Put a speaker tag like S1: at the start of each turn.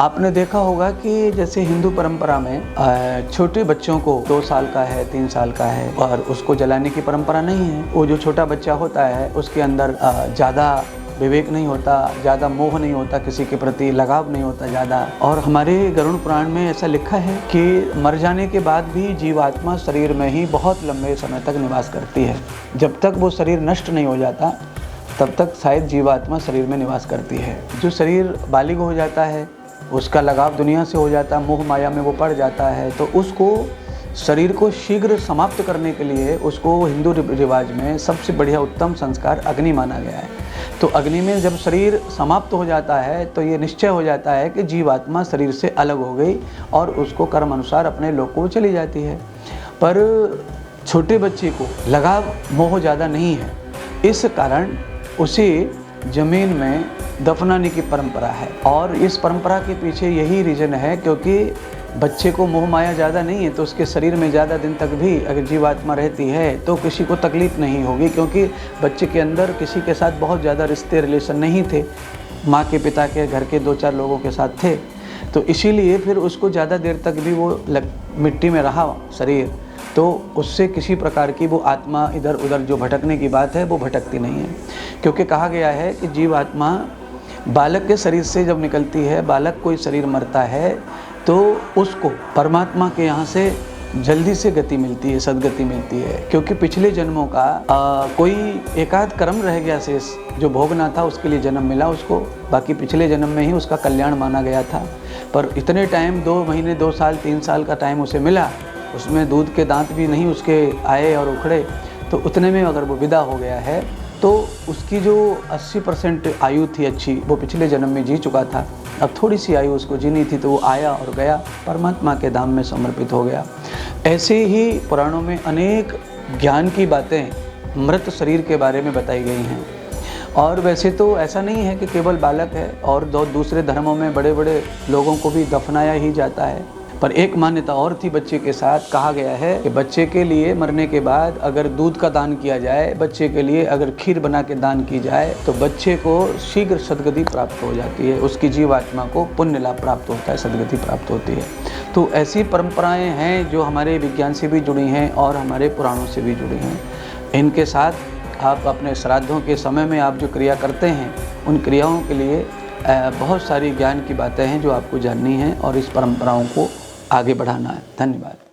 S1: आपने देखा होगा कि जैसे हिंदू परंपरा में छोटे बच्चों को 2 साल का है, 3 साल का है और उसको जलाने की परंपरा नहीं है। वो जो छोटा बच्चा होता है उसके अंदर ज़्यादा विवेक नहीं होता, ज़्यादा मोह नहीं होता, किसी के प्रति लगाव नहीं होता ज़्यादा। और हमारे गरुड़ पुराण में ऐसा लिखा है कि मर जाने के बाद भी जीवात्मा शरीर में ही बहुत लंबे समय तक निवास करती है। जब तक वो शरीर नष्ट नहीं हो जाता तब तक शायद जीवात्मा शरीर में निवास करती है। जो शरीर बालिग हो जाता है, उसका लगाव दुनिया से हो जाता है, मोह माया में वो पड़ जाता है, तो उसको शरीर को शीघ्र समाप्त करने के लिए उसको हिंदू रिवाज में सबसे बढ़िया उत्तम संस्कार अग्नि माना गया है। तो अग्नि में जब शरीर समाप्त हो जाता है तो ये निश्चय हो जाता है कि जीवात्मा शरीर से अलग हो गई और उसको कर्म अनुसार अपने लोक को चली जाती है। पर छोटे बच्चे को लगाव मोह ज़्यादा नहीं है, इस कारण उसे ज़मीन में दफनाने की परंपरा है। और इस परंपरा के पीछे यही रीज़न है क्योंकि बच्चे को मोह माया ज़्यादा नहीं है, तो उसके शरीर में ज़्यादा दिन तक भी अगर जीवात्मा रहती है तो किसी को तकलीफ़ नहीं होगी, क्योंकि बच्चे के अंदर किसी के साथ बहुत ज़्यादा रिश्ते रिलेशन नहीं थे, माँ के पिता के घर के 2-4 लोगों के साथ थे, तो इसीलिए फिर उसको ज़्यादा देर तक भी वो मिट्टी में रहा शरीर, तो उससे किसी प्रकार की वो आत्मा इधर उधर जो भटकने की बात है वो भटकती नहीं है। क्योंकि कहा गया है कि जीवात्मा बालक के शरीर से जब निकलती है, बालक कोई शरीर मरता है तो उसको परमात्मा के यहाँ से जल्दी से गति मिलती है, सदगति मिलती है, क्योंकि पिछले जन्मों का कोई एकाध कर्म रह गया शेष जो भोगना था, उसके लिए जन्म मिला उसको, बाकी पिछले जन्म में ही उसका कल्याण माना गया था। पर इतने टाइम 2 महीने 2 साल 3 साल का टाइम उसे मिला, उसमें दूध के दांत भी नहीं उसके आए और उखड़े, तो उतने में अगर वो विदा हो गया है तो उसकी जो 80% आयु थी अच्छी, वो पिछले जन्म में जी चुका था। अब थोड़ी सी आयु उसको जीनी थी तो वो आया और गया, परमात्मा के धाम में समर्पित हो गया। ऐसे ही पुराणों में अनेक ज्ञान की बातें मृत शरीर के बारे में बताई गई हैं। और वैसे तो ऐसा नहीं है कि केवल बालक है, और दूसरे धर्मों में बड़े बड़े लोगों को भी दफनाया ही जाता है। पर एक मान्यता और थी बच्चे के साथ, कहा गया है कि बच्चे के लिए मरने के बाद अगर दूध का दान किया जाए, बच्चे के लिए अगर खीर बना के दान की जाए तो बच्चे को शीघ्र सदगति प्राप्त हो जाती है, उसकी जीवात्मा को पुण्य लाभ प्राप्त होता है, सदगति प्राप्त होती है। तो ऐसी परंपराएं हैं जो हमारे विज्ञान से भी जुड़ी हैं और हमारे पुराणों से भी जुड़ी हैं। इनके साथ आप अपने श्राद्धों के समय में आप जो क्रिया करते हैं, उन क्रियाओं के लिए बहुत सारी ज्ञान की बातें हैं जो आपको जाननी हैं और इस परंपराओं को आगे बढ़ाना है। धन्यवाद।